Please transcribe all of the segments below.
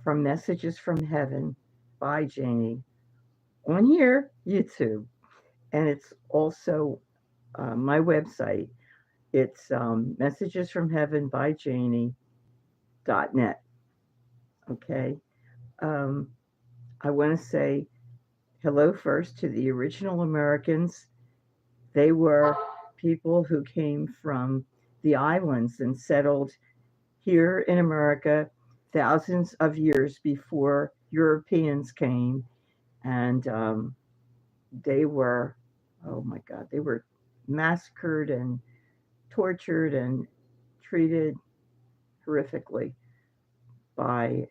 from Messages from Heaven by Jaynee on here, YouTube. And it's also my website. It's Messages from Heaven by Jaynee.net. Okay. Um, I want to say hello first to the original Americans. They were people who came from the islands and settled here in America thousands of years before Europeans came. And they were, oh my God, they were massacred and tortured and treated horrifically by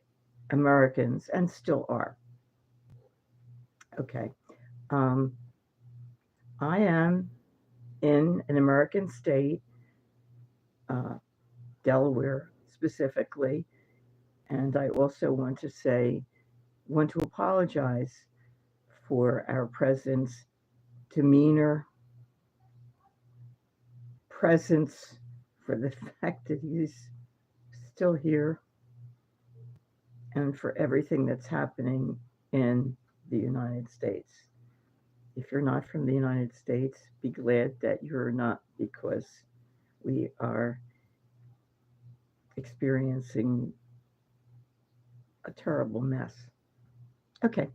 Americans and still are. Okay. Um, I am in an American state, uh, Delaware specifically, and I also want to apologize for our president's demeanor, presence, for the fact that he's still here, and for everything that's happening in the United States. If you're not from the United States, be glad that you're not, because we are experiencing a terrible mess. Okay,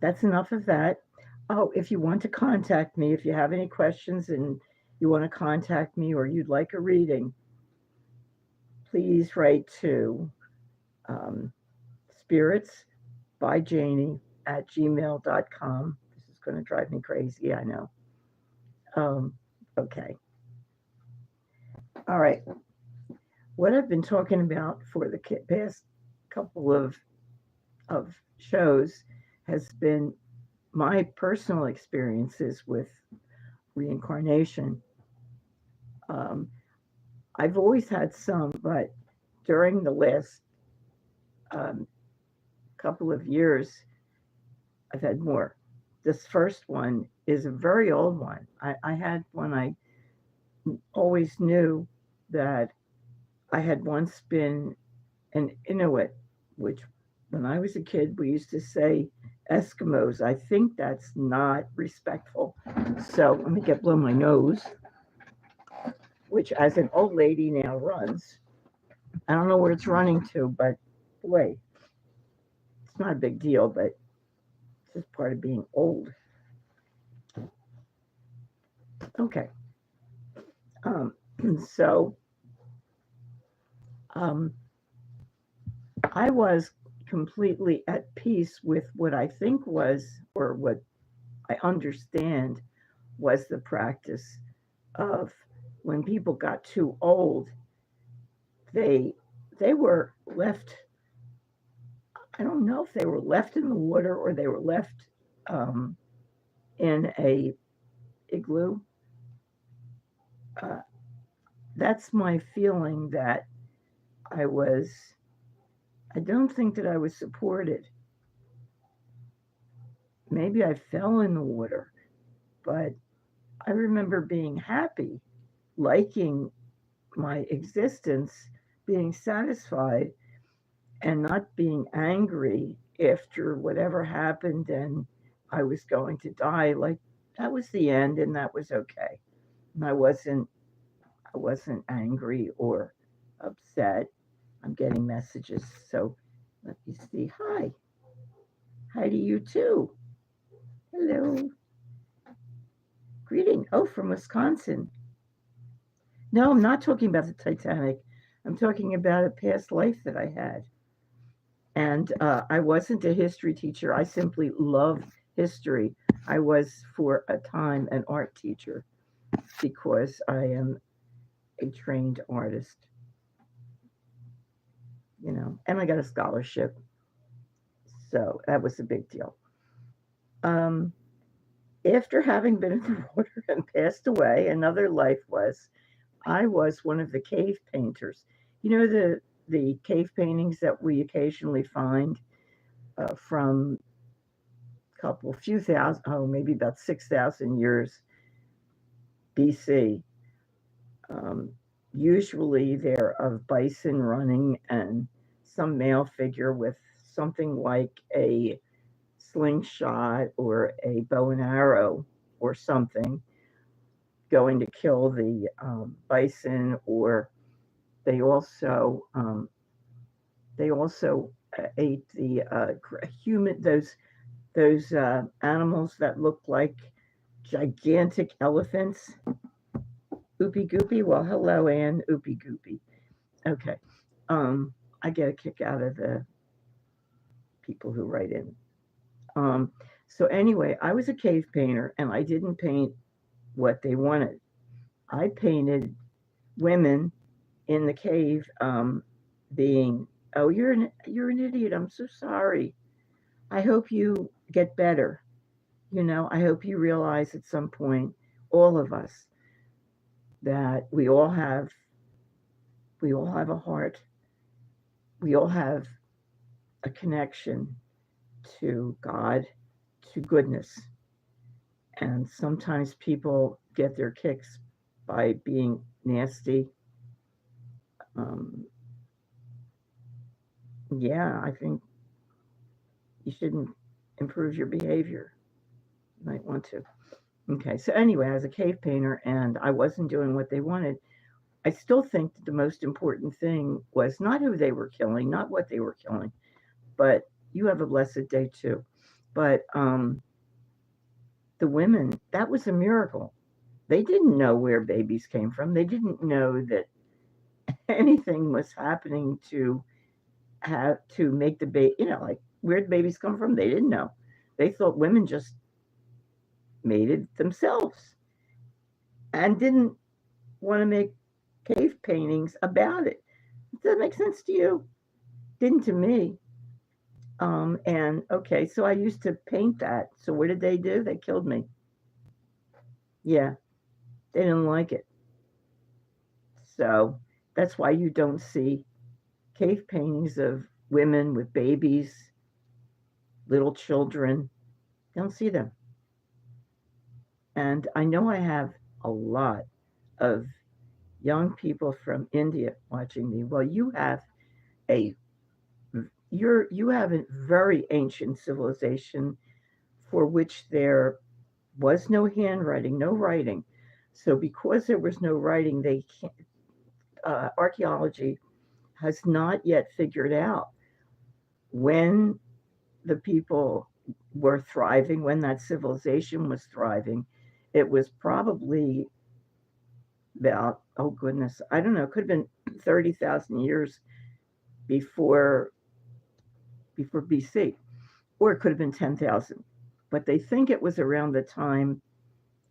that's enough of that. Oh, if you want to contact me, if you have any questions and you want to contact me or you'd like a reading, please write to um, spiritsbyjaynee@gmail.com. This is going to drive me crazy, I know. Um, okay. All right. What I've been talking about for the past couple of shows has been my personal experiences with reincarnation. Um, I've always had some, but during the last um, couple of years, I've had more. This first one is a very old one. I had one I always knew that I had once been an Inuit, which when I was a kid, we used to say Eskimos. I think that's not respectful. So let me blow my nose, which as an old lady now runs. I don't know where it's running to, but boy, it's not a big deal, but it's just part of being old. Okay. Um, so um, I was completely at peace with what I think was, or what I understand was the practice of when people got too old, they they were left. I don't know if they were left in the water or they were left um, in a igloo. Uh, that's my feeling that I was. I don't think that I was supported. Maybe I fell in the water, but I remember being happy, liking my existence, being satisfied, and not being angry after whatever happened and I was going to die. Like that was the end and that was okay. And I wasn't angry or upset. I'm getting messages. So let me see. Hi. Hi to you too. Hello. Greeting. Oh, from Wisconsin. No, I'm not talking about the Titanic. I'm talking about a past life that I had. And I wasn't a history teacher. I simply love history. I was, for a time, an art teacher because I am a trained artist, and I got a scholarship. So that was a big deal. Um, After having been in the water and passed away, another life I was one of the cave painters. You know the cave paintings that we occasionally find from few thousand, oh, maybe about 6,000 years BC. Um, Usually they're of bison running and some male figure with something like a slingshot or a bow and arrow or something going to kill the bison, or they also ate the human those animals that look like gigantic elephants. Oopie goopie. Well, hello, Ann. Oopie goopie. Okay. I get a kick out of the people who write in. Um, so anyway, I was a cave painter, and I didn't paint what they wanted. I painted women in the cave being, oh, you're an idiot. I'm so sorry. I hope you get better. I hope you realize at some point, all of us, that we all have a heart. We all have a connection to God, to goodness. And sometimes people get their kicks by being nasty. Um, yeah, I think you shouldn't improve your behavior. You might want to. Okay, so anyway, I was a cave painter and I wasn't doing what they wanted. I still think that the most important thing was not who they were killing, not what they were killing, but you have a blessed day too. But the women, that was a miracle. They didn't know where babies came from. They didn't know that anything was happening to have to make the baby, like where the babies come from. They didn't know. They thought women just made it themselves and didn't want to make cave paintings about it. Does that make sense to you? Didn't to me. And okay, so I used to paint that. So what did they do? They killed me. Yeah, they didn't like it. So that's why you don't see cave paintings of women with babies, little children. You don't see them. And I know I have a lot of young people from India watching me. Well, a you have a very ancient civilization for which there was no handwriting, no writing. So because there was no writing, they can't, archaeology has not yet figured out when the people were thriving, when that civilization was thriving. It was probably about, oh goodness, I don't know, it could have been 30,000 years before BC, or it could have been 10,000. But they think it was around the time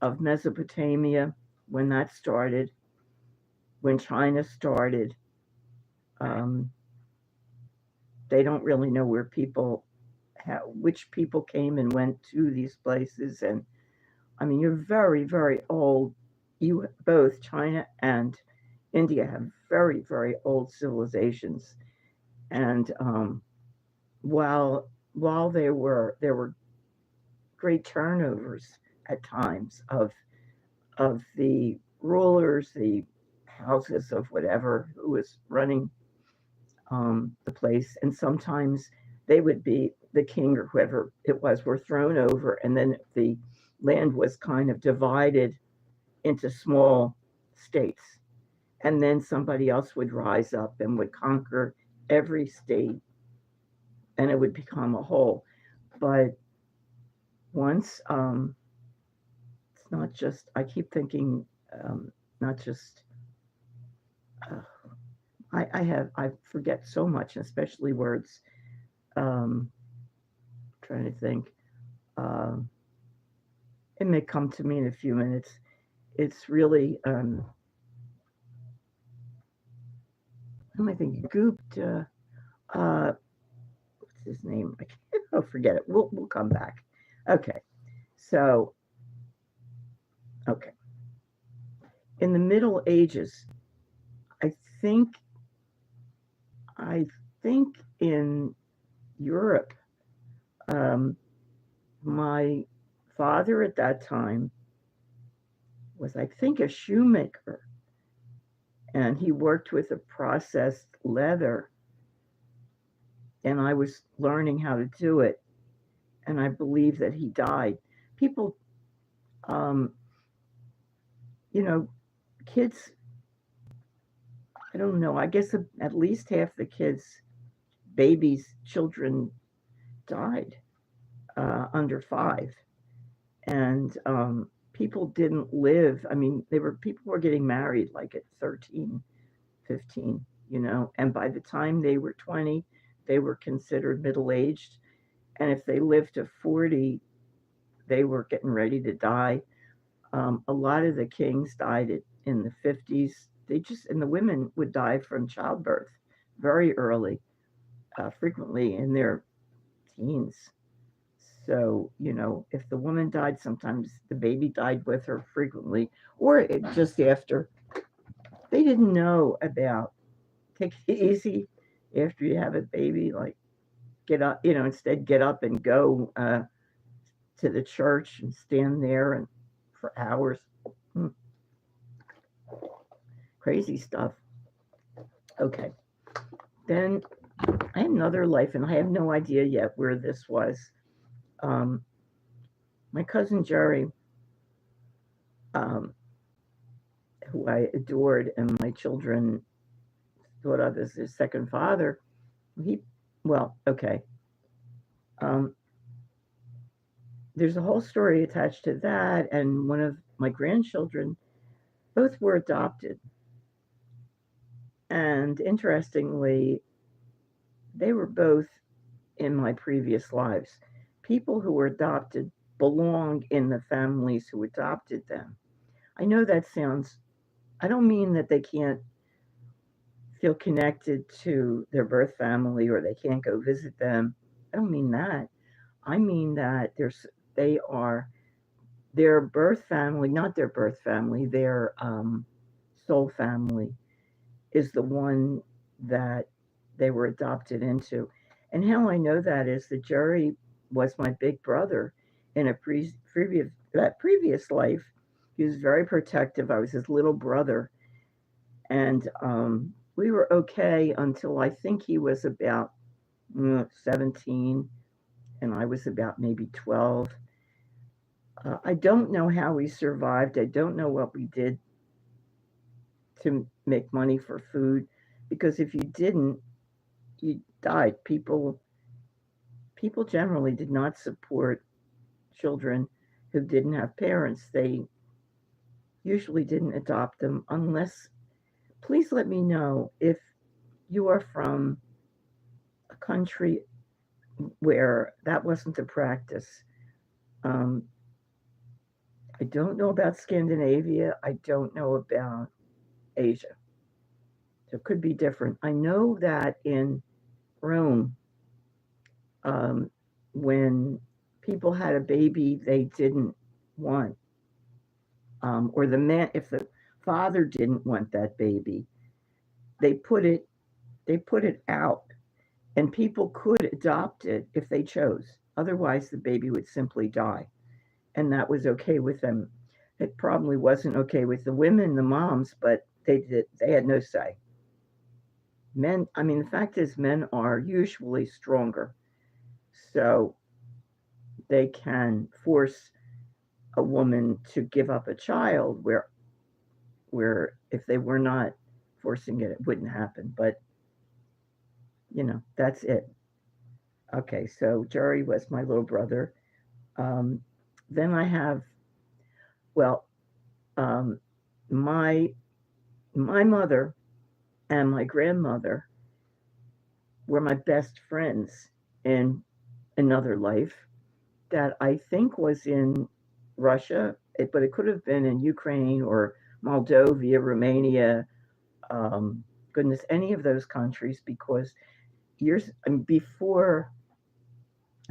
of Mesopotamia when that started, when China started. Um, they don't really know which people came and went to these places. And I mean, you're very, very old. You both, China and India, have very, very old civilizations. And while there were great turnovers at times of the rulers, the houses of whatever who was running the place, and sometimes they would be the king or whoever it was were thrown over, and then the land was kind of divided into small states, and then somebody else would rise up and would conquer every state, and it would become a whole. But once it's not just, I keep thinking, not just uh, I forget so much, especially words. Trying to think. Um, it may come to me in a few minutes. It's really, I think Gooped. What's his name? I can't, oh, forget it. We'll come back. Okay. So, okay. In the Middle Ages, I think I think in Europe, um, my father at that time was, I think, a shoemaker, and he worked with a processed leather and I was learning how to do it, and I believe that he died. People, um, you know, kids, I don't know, I guess at least half the kids, babies, children died under 5. And people didn't live, I mean, people were getting married like at 13, 15, and by the time they were 20, they were considered middle aged. And if they lived to 40, they were getting ready to die. A lot of the kings died in the 50s. And the women would die from childbirth very early, frequently in their teens. So, if the woman died, sometimes the baby died with her frequently, or just after. They didn't know about take it easy after you have a baby, like get up, instead get up and go to the church and stand there and for hours. Hmm, Crazy stuff. Okay. Then I had another life, and I have no idea yet where this was. Um, my cousin Jerry, um, who I adored, and my children thought of as his second father. He, well, okay. Um, there's a whole story attached to that, and one of my grandchildren, both were adopted. And interestingly, they were both in my previous lives. People who were adopted belong in the families who adopted them. I know that sounds, I don't mean that they can't feel connected to their birth family or they can't go visit them. I don't mean that. I mean that they are their birth family, not their birth family, their soul family is the one that they were adopted into. And how I know that is that Jerry was my big brother in a previous life. He was very protective. I was his little brother, and we were okay until I think he was about 17, and I was about maybe 12. I don't know how we survived. I don't know what we did to make money for food, because if you didn't, you died. People generally did not support children who didn't have parents. They usually didn't adopt them unless, please let me know if you are from a country where that wasn't the practice. Um, I don't know about Scandinavia. I don't know about Asia. So it could be different. I know that in Rome, um, when people had a baby they didn't want, or if the father didn't want that baby, they put it they put it out, and people could adopt it if they chose. Otherwise, the baby would simply die, and that was okay with them. It probably wasn't okay with the women, the moms, but they had no say. Men, I mean, the fact is, men are usually stronger, so they can force a woman to give up a child where if they were not forcing it, it wouldn't happen. But that's it. Okay, so Jerry was my little brother. Um, then I have, well, um, my my mother and my grandmother were my best friends in another life that I think was in Russia, but it could have been in Ukraine or Moldova, Romania, goodness, any of those countries, because before,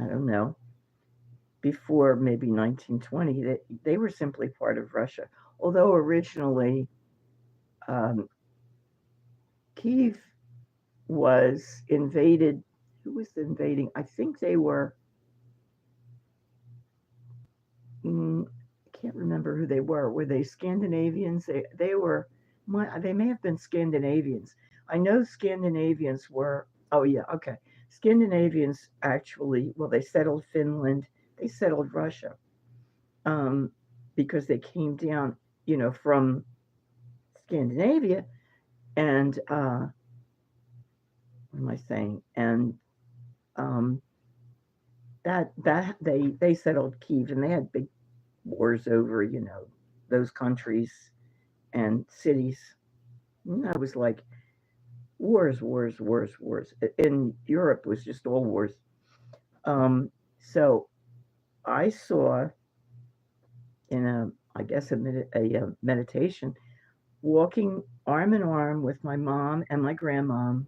I don't know, before maybe 1920, they were simply part of Russia. Although originally, um, Kiev was invaded. Who was invading? I think they were, I can't remember who they were. Were they Scandinavians? They were, they may have been Scandinavians. I know Scandinavians were, oh yeah, okay. Scandinavians actually, well, they settled Finland, they settled Russia, um, because they came down, from Scandinavia, and what am I saying? And um, that they settled Kiev, and they had big wars over, those countries and cities. And I was like, wars, wars, wars, wars. In Europe, it was just all wars. So I saw in I guess, a meditation, walking arm in arm with my mom and my grandmom,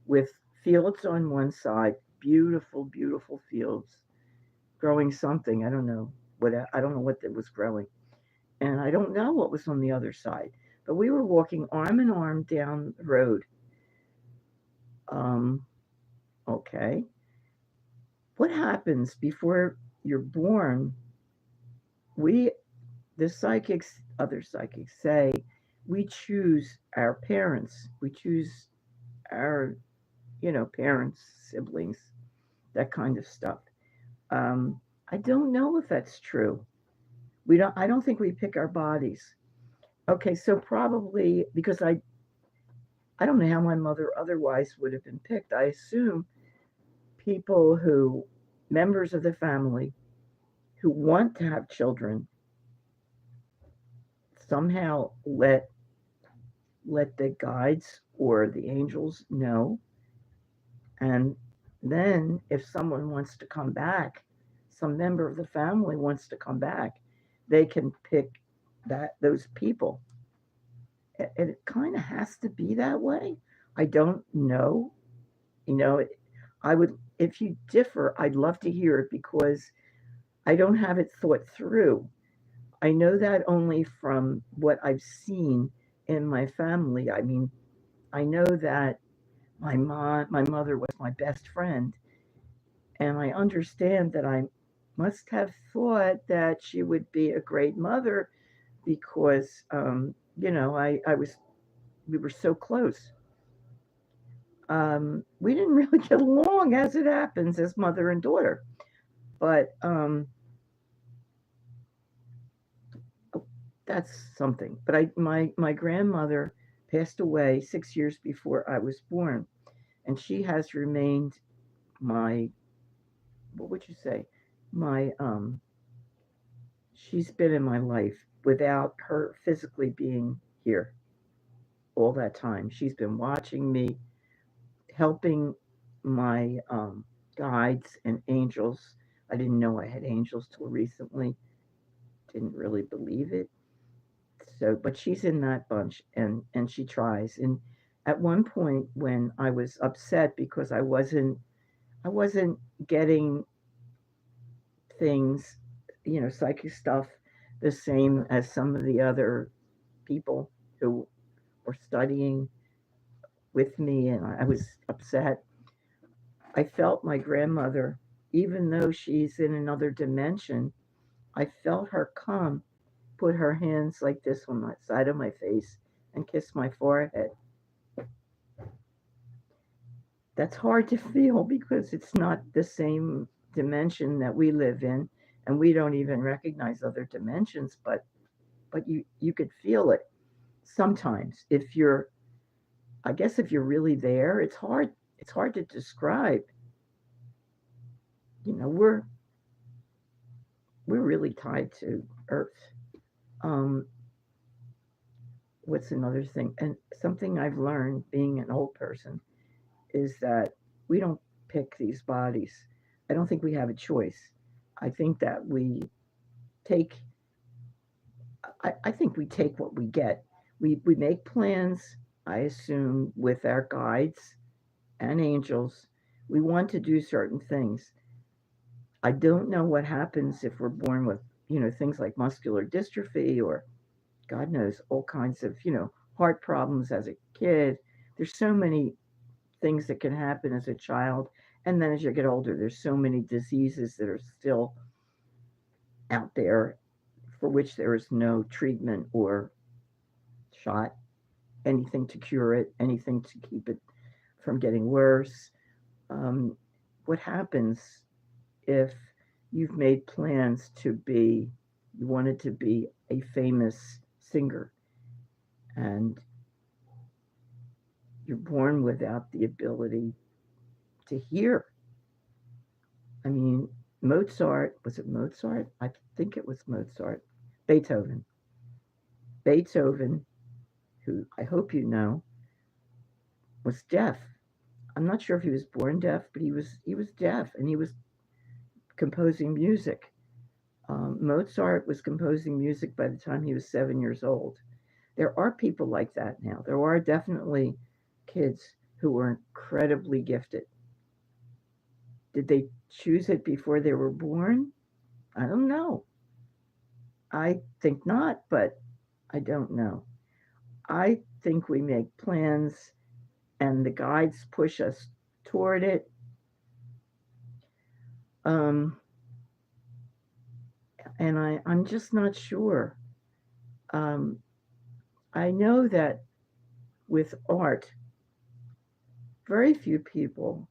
with fields on one side, beautiful, beautiful fields, growing something. I don't know I don't know what that was growing, and I don't know what was on the other side. But we were walking arm in arm down the road. Um, okay, what happens before you're born? We, the psychics, other psychics say, we choose our parents. We choose our, parents, siblings, that kind of stuff. Um, I don't know if that's true. We don't. I don't think we pick our bodies. Okay, so probably because I don't know how my mother otherwise would have been picked. I assume people who, members of the family, who want to have children, somehow let the guides or the angels know. And then if someone wants to come back, some member of the family wants to come back, they can pick those people. It kind of has to be that way. I don't know. You know, I would, if you differ, I'd love to hear it, because I don't have it thought through. I know that only from what I've seen in my family. I mean, I know that my mother was my best friend, and I understand that I must have thought that she would be a great mother, because, I was, we were so close. We didn't really get along, as it happens, as mother and daughter, but oh, that's something. But my grandmother passed away 6 years before I was born, and she has remained my, what would you say, my she's been in my life without her physically being here all that time. She's been watching me, helping my guides and angels. I didn't know I had angels till recently. Didn't really believe it. So, but she's in that bunch, and she tries. And at one point, when I was upset because I wasn't getting things, psychic stuff, the same as some of the other people who were studying with me, and I was upset. I felt my grandmother, even though she's in another dimension, I felt her come, put her hands like this on the side of my face, and kiss my forehead. That's hard to feel because it's not the same dimension that we live in, and we don't even recognize other dimensions, but you could feel it sometimes. If you're, I guess, if you're really there, it's hard to describe. You know, we're really tied to earth. um what's another thing, and something I've learned being an old person, is that we don't pick these bodies. I don't think we have a choice. I think that take I think we take what we get. We make plans, I assume, with our guides and angels. We want to do certain things. I don't know what happens if we're born with, things like muscular dystrophy, or God knows, all kinds of, heart problems as a kid. There's so many things that can happen as a child. And then as you get older, there's so many diseases that are still out there, for which there is no treatment or shot, anything to cure it, anything to keep it from getting worse. what happens if you've made plans to be, you wanted to be a famous singer, and you're born without the ability to hear? I mean, Mozart, was it Mozart? I think it was Mozart. Beethoven. Beethoven, who I hope you know, was deaf. I'm not sure if he was born deaf, but he was deaf, and he was composing music. Mozart was composing music by the time he was 7 years old. There are people like that now. There are definitely kids who were incredibly gifted. Did they choose it before they were born? I don't know. I think not, but I don't know. I think we make plans and the guides push us toward it. Um, and I'm just not sure. Um, I know that with art, very few people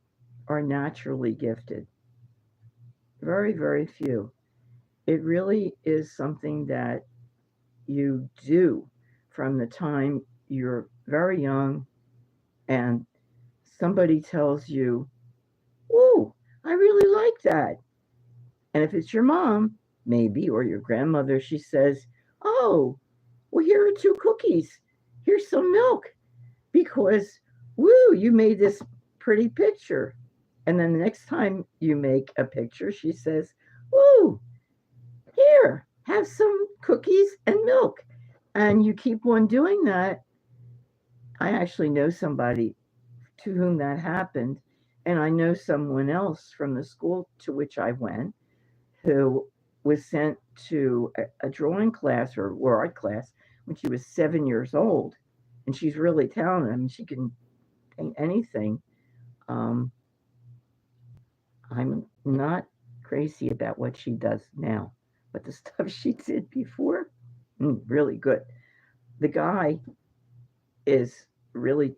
are naturally gifted. Very, very few. It really is something that you do from the time you're very young and somebody tells you, "Ooh, I really like that." And if it's your mom, maybe, or your grandmother, she says, "Oh, well, here are two cookies. Here's some milk because, woo, you made this pretty picture." And then the next time you make a picture, she says, "Woo, here, have some cookies and milk." And you keep on doing that. I actually know somebody to whom that happened. And I know someone else from the school to which I went who was sent to a drawing class or art class when she was 7 years old. And she's really talented. I mean, she can paint anything. Um, I'm not crazy about what she does now, but the stuff she did before, really good. The guy is really,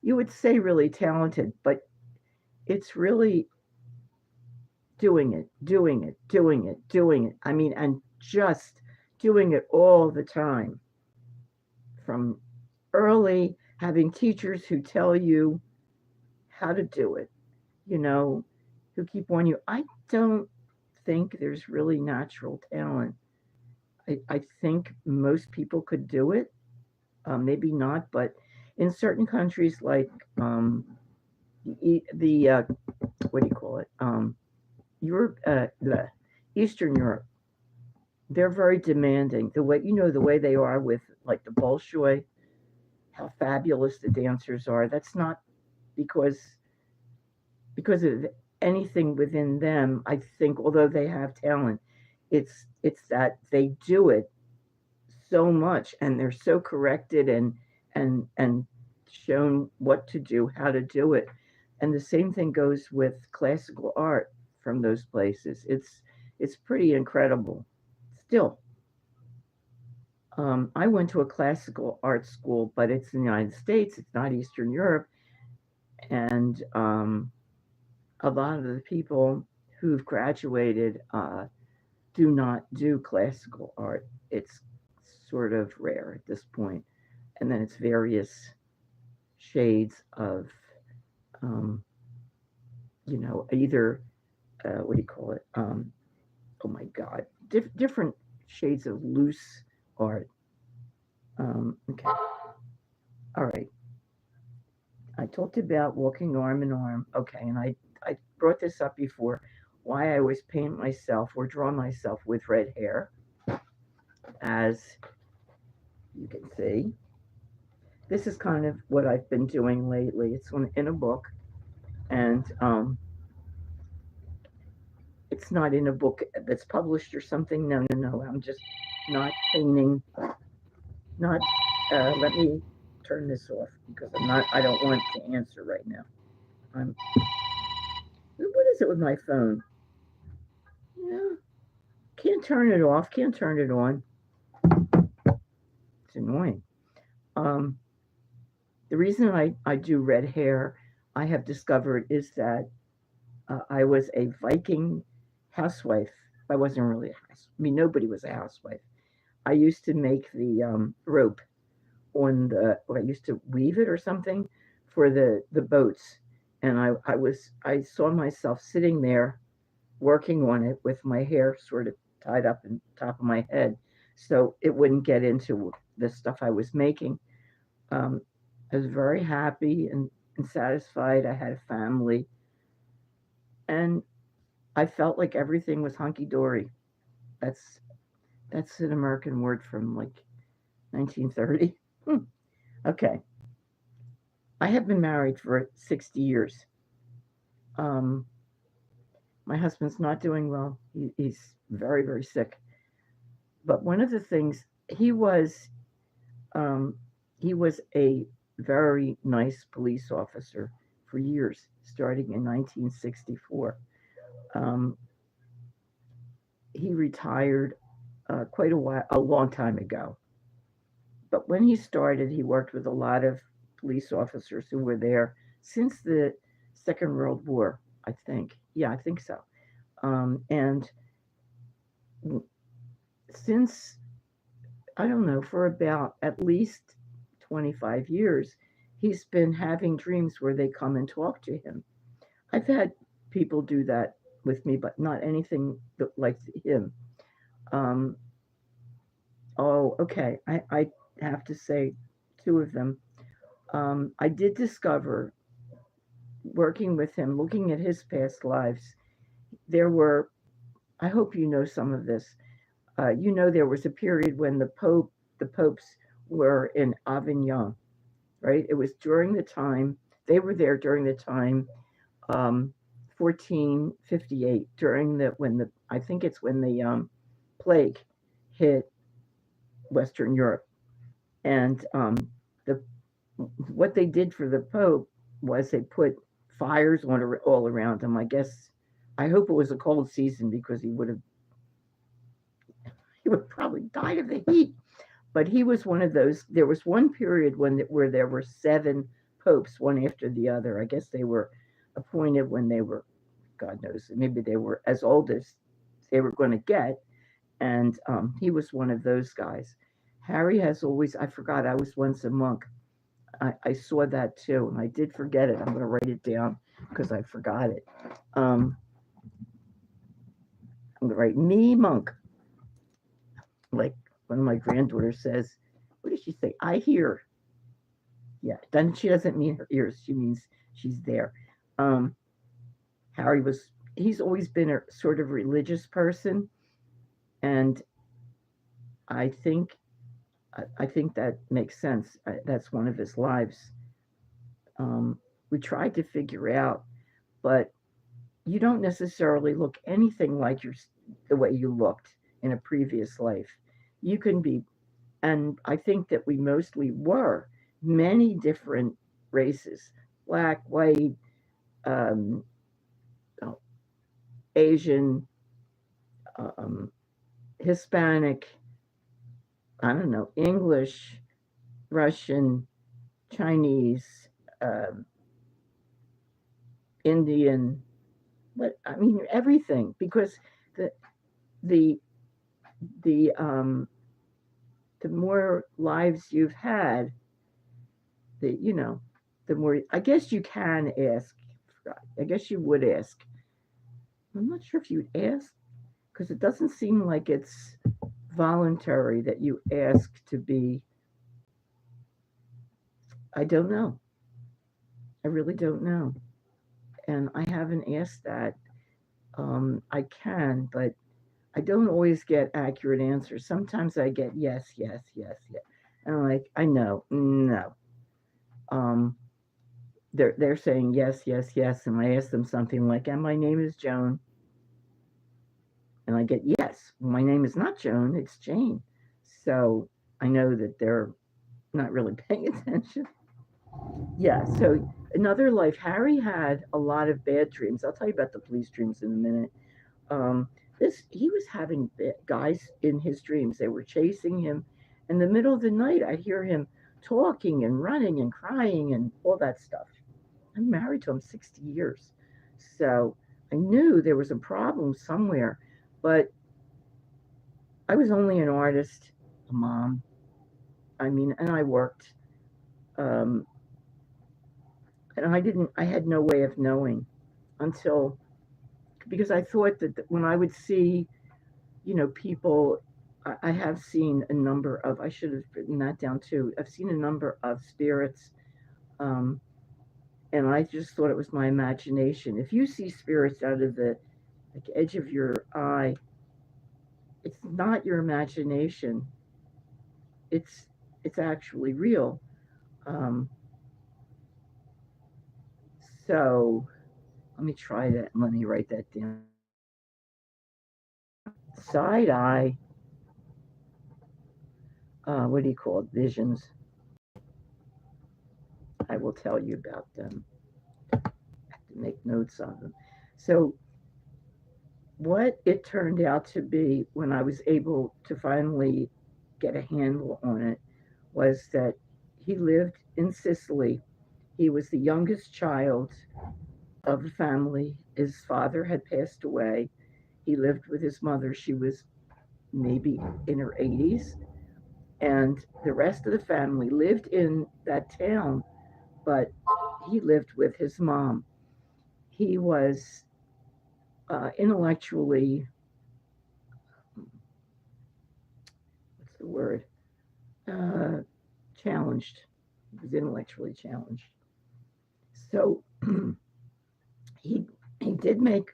you would say really talented, but it's really doing it, doing it, doing it, doing it. I mean, and just doing it all the time. From early, having teachers who tell you how to do it, you know, who keep on you. I don't think there's really natural talent. I think most people could do it, maybe not, but in certain countries like the what do you call it? Europe, the Eastern Europe, they're very demanding. The way, the way they are with like the Bolshoi, how fabulous the dancers are. That's not because of anything within them. I think although they have talent, it's that they do it so much and they're so corrected and shown what to do, how to do it. And the same thing goes with classical art from those places. It's pretty incredible. Still, I went to a classical art school, but it's in the United States. It's not Eastern Europe, and a lot of the people who've graduated do not do classical art. It's sort of rare at this point, and then it's various shades of, um, either what do you call it? Oh my God, different shades of loose art. Okay, all right. I talked about walking arm in arm. Okay, and I brought this up before. Why I always paint myself or draw myself with red hair, as you can see. This is kind of what I've been doing lately. It's in a book, and it's not in a book that's published or something. No, no, no. I'm just not painting. Not. Let me turn this off because I'm not. I don't want to answer right now. I'm. What is it with my phone? Yeah, can't turn it off. Can't turn it on. It's annoying. Um, the reason I do red hair, I have discovered is that I was a Viking housewife. I wasn't really a house. I mean, nobody was a housewife. I used to make the rope on the, or I used to weave it or something for the boats, and I saw myself sitting there working on it with my hair sort of tied up in top of my head, so it wouldn't get into the stuff I was making. Um, I was very happy and satisfied. I had a family, and I felt like everything was hunky dory. That's that's an American word from like 1930. Okay, I have been married for 60 years. Um, my husband's not doing well. He's very, very sick. But one of the things um, he was a very nice police officer for years, starting in 1964. Um, he retired a long time ago. But when he started, he worked with a lot of police officers who were there since the Second World War, I think. Yeah, I think so. And since, I don't know, for about at least 25 years, he's been having dreams where they come and talk to him. I've had people do that with me, but not anything like him. Um, oh, okay. I have to say two of them. I did discover working with him, looking at his past lives, there were, I hope you know some of this. There was a period when the popes were in Avignon, right? It was during the time, they were there during the time, um, 1458, during I think it's when the plague hit Western Europe. And the what they did for the Pope was they put fires on all around him. I guess I hope it was a cold season because he would probably died of the heat. But he was one of those. There was one period where there were seven popes, one after the other. I guess they were appointed when they were, God knows, maybe they were as old as they were going to get, and he was one of those guys. Harry has always. I forgot. I was once a monk. I saw that too, and I did forget it. I'm going to write it down because I forgot it. Um, I'm going to write me monk, like one of my granddaughters says. What did she say? I hear. Yeah, then she doesn't mean her ears. She means she's there. Um, Harry was. He's always been a sort of religious person, and I think I think that makes sense. That's one of his lives. Um, we tried to figure out, but you don't necessarily look anything like the way you looked in a previous life. You can be, and I think that we mostly were many different races: black, white, um, oh, Asian, um, Hispanic. I don't know, English, Russian, Chinese, um, Indian. But I mean everything because the the the the more lives you've had, you know, the more I guess you can ask. I guess you would ask. I'm not sure if you'd ask because it doesn't seem like it's voluntary that you ask to be. I don't know. I really don't know, and I haven't asked that. I can, but I don't always get accurate answers. Sometimes I get yes, yes, yes, yes, and I'm like, I know, no. Um, they're saying yes, yes, yes, and I ask them something like, "And my name is Joan," and I get yes. My name is not Joan; it's Jane. So I know that they're not really paying attention. Yeah. So another life, Harry had a lot of bad dreams. I'll tell you about the police dreams in a minute. Um, this he was having guys in his dreams. They were chasing him. In the middle of the night, I'd hear him talking and running and crying and all that stuff. I'm married to him 60 years. So I knew there was a problem somewhere, but I was only an artist, a mom. I mean, and I worked, um, and I had no way of knowing until, because I thought that when I would see, people, I have seen a number of, I should have written that down too. I've seen a number of spirits, um, and I just thought it was my imagination. If you see spirits out of the like edge of your eye, it's not your imagination. It's it's actually real. Um, so let me try that. Let me write that down. Side eye. What do you call it? Visions. I will tell you about them. I have to make notes of them. So what it turned out to be when I was able to finally get a handle on it was that he lived in Sicily. He was the youngest child of the family. His father had passed away. He lived with his mother. She was maybe in her 80s. And the rest of the family lived in that town, but he lived with his mom. He was intellectually, what's the word? Uh, Challenged. He was intellectually challenged. So he he did make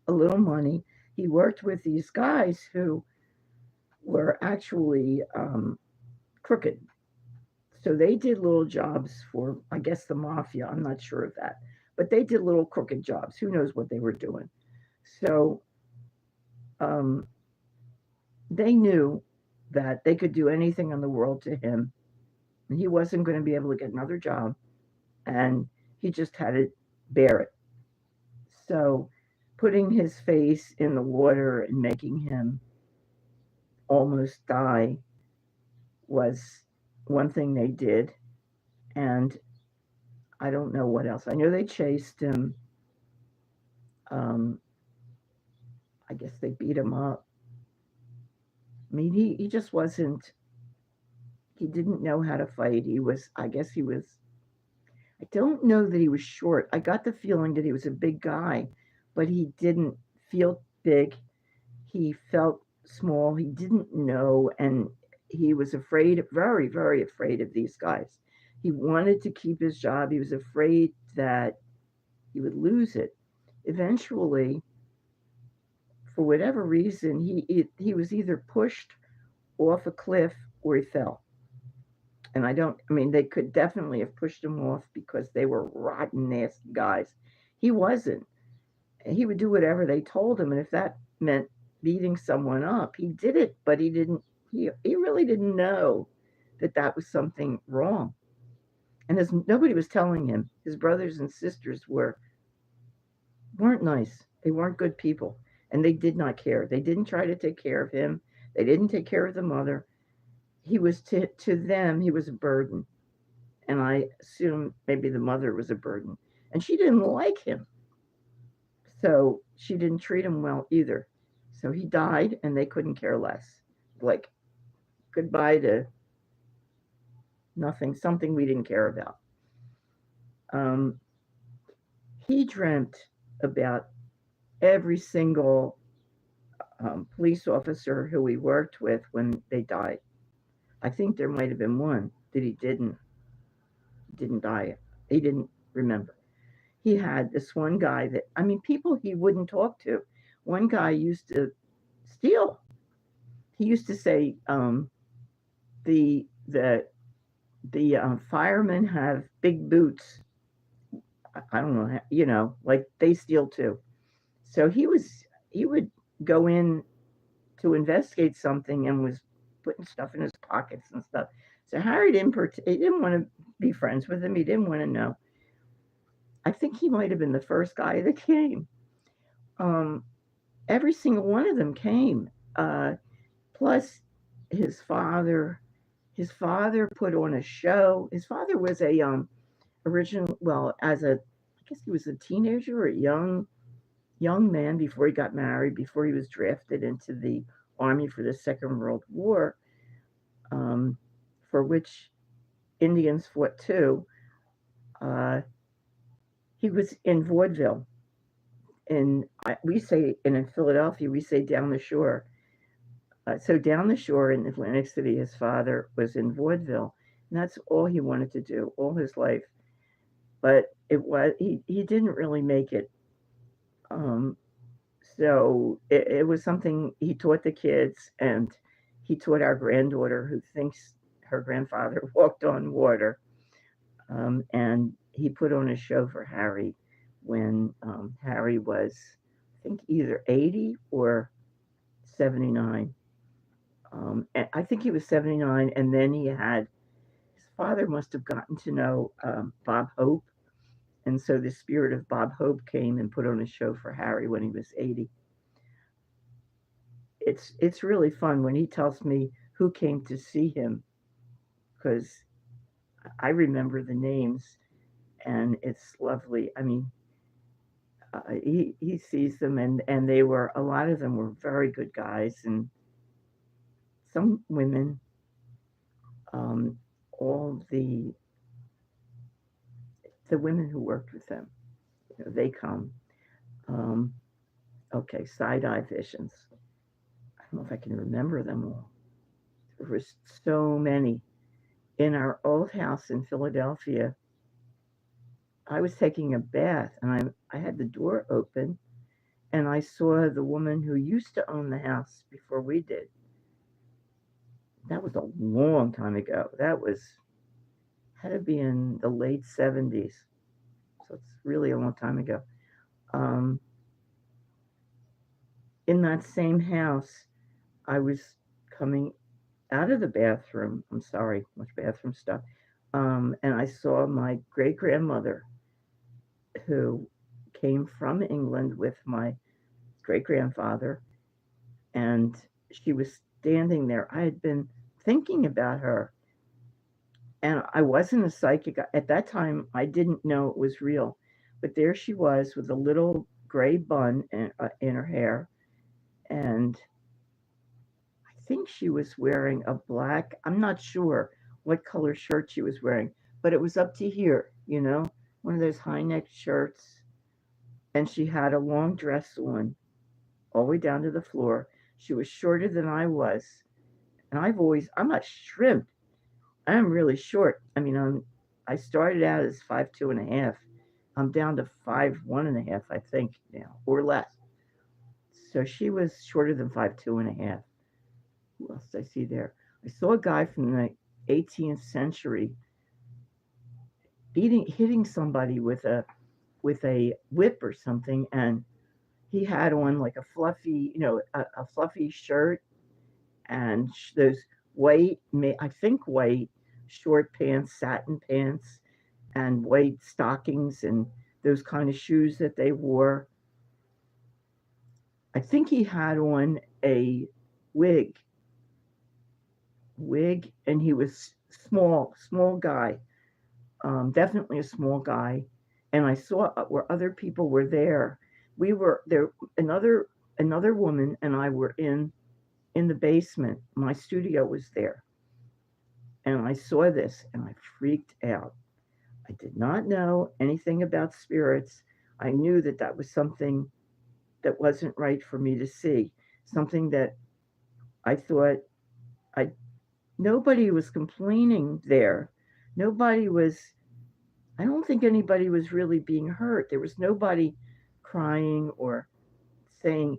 a little money. He worked with these guys who were actually crooked. So they did little jobs for, I guess, the mafia. I'm not sure of that. But they did little crooked jobs. Who knows what they were doing? So um, they knew that they could do anything in the world to him. And he wasn't going to be able to get another job. And he just had to bear it. So putting his face in the water and making him almost die was one thing they did. And I don't know what else. I know they chased him. Um, I guess they beat him up. I mean, he just wasn't, he didn't know how to fight. I guess he was, I don't know that he was short. I got the feeling that he was a big guy, but he didn't feel big. He felt small. He didn't know. And he was afraid, very, very afraid of these guys. He wanted to keep his job. He was afraid that he would lose it. Eventually, for whatever reason, he was either pushed off a cliff or he fell. And I mean, they could definitely have pushed him off because they were rotten, nasty guys. He wasn't. He would do whatever they told him. And if that meant beating someone up, he did it, but he really didn't know that that was something wrong. And as nobody was telling him, his brothers and sisters weren't nice. They weren't good people. And they did not care. They didn't try to take care of him. They didn't take care of the mother. He was to them, he was a burden. And I assume maybe the mother was a burden. And she didn't like him. So she didn't treat him well either. So he died and they couldn't care less. Like goodbye to nothing, something we didn't care about. Um, he dreamt about every single police officer who he worked with when they died. I think there might have been one that he didn't die. He didn't remember. He had this one guy that, I mean, people he wouldn't talk to. One guy used to steal. He used to say, the the the firemen have big boots. I don't know, like they steal too. So he would go in to investigate something and was putting stuff in his pockets and stuff. So Harry he didn't want to be friends with him. He didn't want to know. I think he might have been the first guy that came. Um, every single one of them came. Plus, his father, put on a show. His father was a original, well, as a guess he was a teenager or a young man before he got married, before he was drafted into the army for the Second World War, um, for which Indians fought too. Uh, he was in vaudeville. We say, and in Philadelphia, we say down the shore. So down the shore in Atlantic City, his father was in vaudeville, and that's all he wanted to do all his life. But he didn't really make it. Um, so it was something he taught the kids, and he taught our granddaughter, who thinks her grandfather walked on water. And he put on a show for Harry when Harry was, I think, either 80 or 79. And I think he was 79, and then his father must have gotten to know Bob Hope, and so the spirit of Bob Hope came and put on a show for Harry when he was 80. It's really fun when he tells me who came to see him, because I remember the names, and it's lovely. I mean, he sees them, and they were, a lot of them were very good guys, and some women. All the women who worked with them, they come. Um, okay, side eye visions. I don't know if I can remember them all. There were so many. In our old house in Philadelphia, I was taking a bath, and I had the door open, and I saw the woman who used to own the house before we did. That was a long time ago. Had to be in the late 70s. So it's really a long time ago. Um, in that same house, I was coming out of the bathroom. I'm sorry, much bathroom stuff. And I saw my great grandmother, who came from England with my great grandfather, and she was standing there. I had been thinking about her, and I wasn't a psychic. At that time, I didn't know it was real. But there she was with a little gray bun in her hair, and I think she was wearing a black, I'm not sure what color shirt she was wearing, but it was up to here, one of those high necked shirts. And she had a long dress on, all the way down to the floor. She was shorter than I was. And I'm not shrimp. I am really short. I mean, I started out as 5'2.5". I'm down to 5'1.5", I think now, or less. So she was shorter than 5'2.5". Who else did I see there? I saw a guy from the 18th century hitting somebody with a whip or something, and he had on like a fluffy, a fluffy shirt, and those white, I think white short pants, satin pants, and white stockings, and those kind of shoes that they wore. I think he had on a wig, and he was small guy, definitely a small guy. And I saw where other people were there. We were there. Another woman and I were in the basement. My studio was there, and I saw this, and I freaked out. I did not know anything about spirits. I knew that that was something that wasn't right for me to see. Something that I thought I nobody was complaining there. Nobody was, I don't think anybody was really being hurt. There was nobody crying or saying,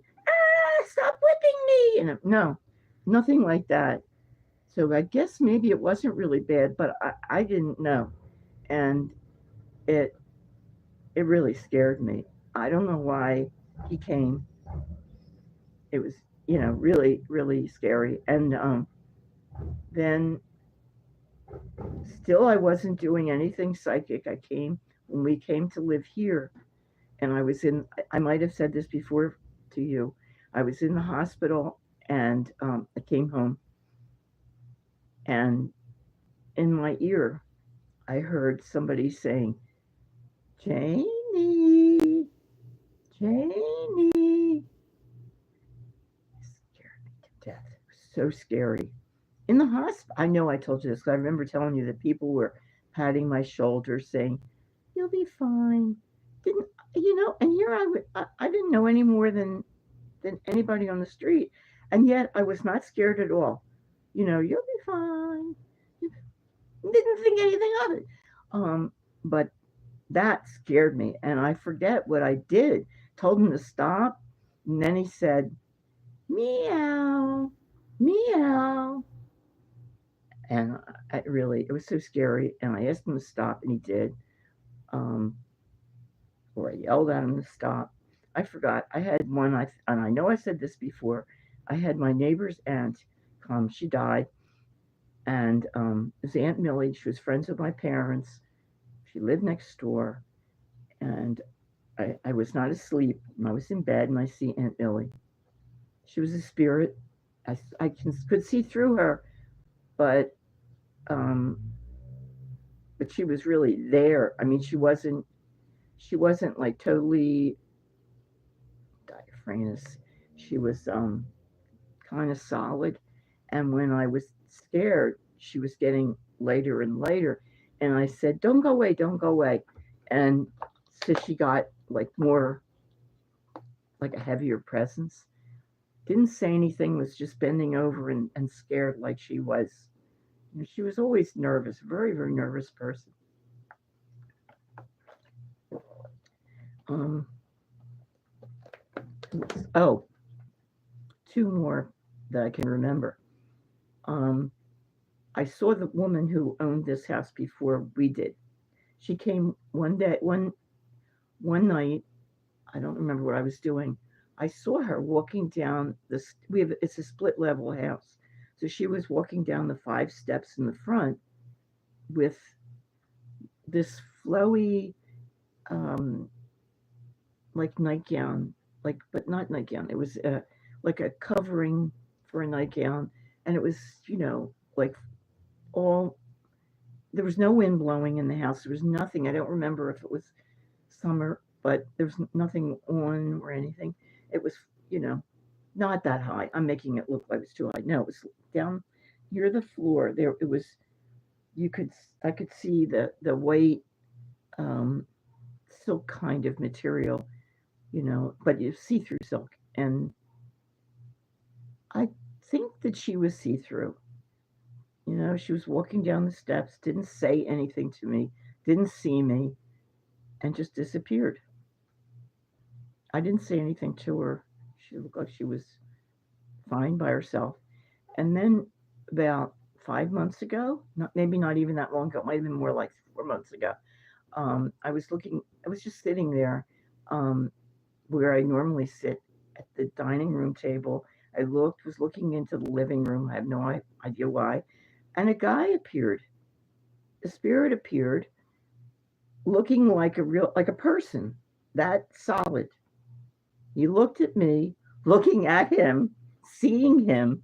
stop whipping me. And no, nothing like that. So I guess maybe it wasn't really bad, but I didn't know. And it it really scared me. I don't know why he came. It was, really, really scary. And then still, I wasn't doing anything psychic. When we came to live here, and I might have said this before to you, I was in the hospital, and I came home, and in my ear, I heard somebody saying, Janie. Jaynee. Scared me to death. It was so scary. In the hospital, I know I told you this, 'cause I remember telling you that people were patting my shoulder saying, "You'll be fine." Didn't and here I didn't know any more than anybody on the street, and yet I was not scared at all. You'll be fine. Didn't think anything of it. But that scared me, and I forget what I did. Told him to stop, and then he said, "Meow, meow," and it was so scary. And I asked him to stop, and he did. Um, or I yelled at him to stop. I forgot. I had one. And I know I said this before. I had my neighbor's aunt come. She died, and it was Aunt Millie. She was friends with my parents. She lived next door, and I was not asleep. I was in bed, and I see Aunt Millie. She was a spirit. Could see through her, but um, but she was really there. I mean, she wasn't like totally diaphragmous. She was kind of solid. And when I was scared, she was getting later and later. And I said, "Don't go away, don't go away." And so she got like more, like a heavier presence. Didn't say anything, was just bending over and scared like she was. She was always nervous, very, very nervous person. Um, oh, two more that I can remember. Um, I saw the woman who owned this house before we did. She came one night. I don't remember what I was doing. I saw her walking down this. It's a split level house, so she was walking down the 5 steps in the front with this flowy, um, like nightgown, like but not nightgown. It was like a covering for a nightgown, and it was like all there was no wind blowing in the house. There was nothing. I don't remember if it was summer, but there was nothing on or anything. It was, you know, not that high. I'm making it look like it's too high. No, it was down near the floor. There, it was. You could, I could see the white um, silk kind of material, but you see through silk, and I think that she was see through. She was walking down the steps, didn't say anything to me, didn't see me, and just disappeared. I didn't say anything to her. She looked like she was fine by herself. And then about 5 months ago, maybe not even that long ago, it might have been more like 4 months ago, I was just sitting there um, where I normally sit at the dining room table. Was looking into the living room. I have no idea why. And a guy appeared. A spirit appeared looking like a person, that solid. He looked at me, looking at him, seeing him,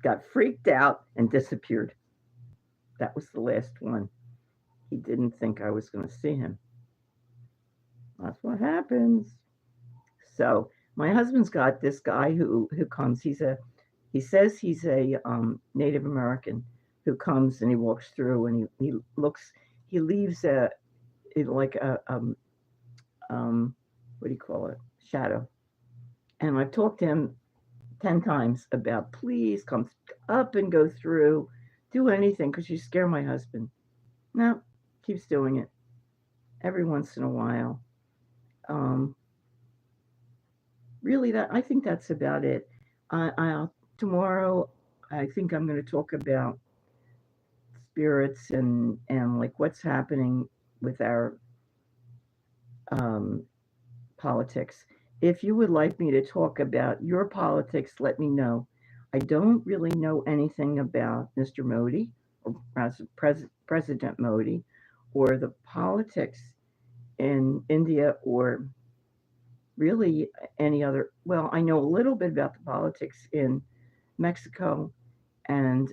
got freaked out, and disappeared. That was the last one. He didn't think I was going to see him. That's what happens. So my husband's got this guy who comes. He says he's a Native American who comes and he walks through and he leaves like a what do you call it, shadow. And I've talked to him 10 times about, please come up and go through, do anything because you scare my husband. No, keeps doing it every once in a while. Um, Really, that I think that's about it. Tomorrow I think I'm going to talk about spirits and like what's happening with our um, politics. If you would like me to talk about your politics, let me know. I don't really know anything about Mr. Modi or President Modi or the politics in India or really any other. Well, I know a little bit about the politics in Mexico and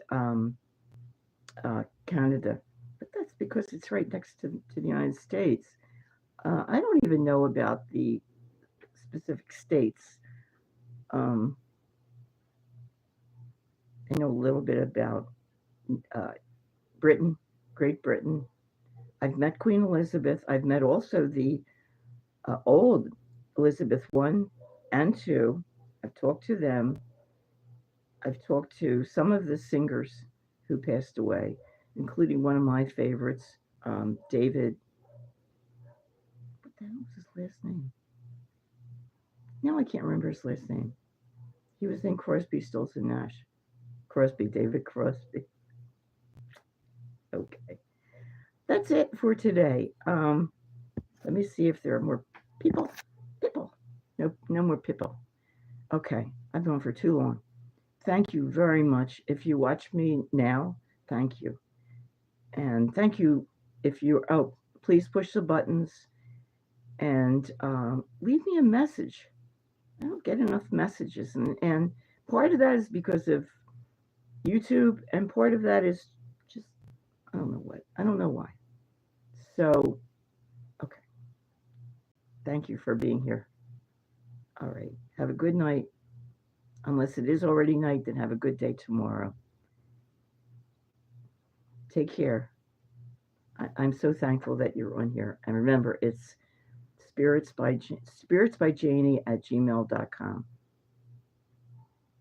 Canada, but that's because it's right next to the United States. I don't even know about the specific states. I know a little bit about uh, Britain, Great Britain. I've met Queen Elizabeth. I've met also the old Elizabeth I and II. I've talked to them. I've talked to some of the singers who passed away, including one of my favorites, David. What the hell was his last name? Now I can't remember his last name. He was in Crosby, Stills and Nash. Crosby, David Crosby. Okay. That's it for today. Let me see if there are more people. People. Nope, no more people. Okay, I've gone for too long. Thank you very much. If you watch me now, thank you. And thank you if you, oh, please push the buttons and leave me a message. I don't get enough messages. And part of that is because of YouTube, and part of that is just, I don't know what. I don't know why. So, okay. Thank you for being here. All right. Have a good night. Unless it is already night, then have a good day tomorrow. Take care. I'm so thankful that you're on here. And remember, it's SpiritsbyJaynee at gmail.com.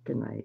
Good night.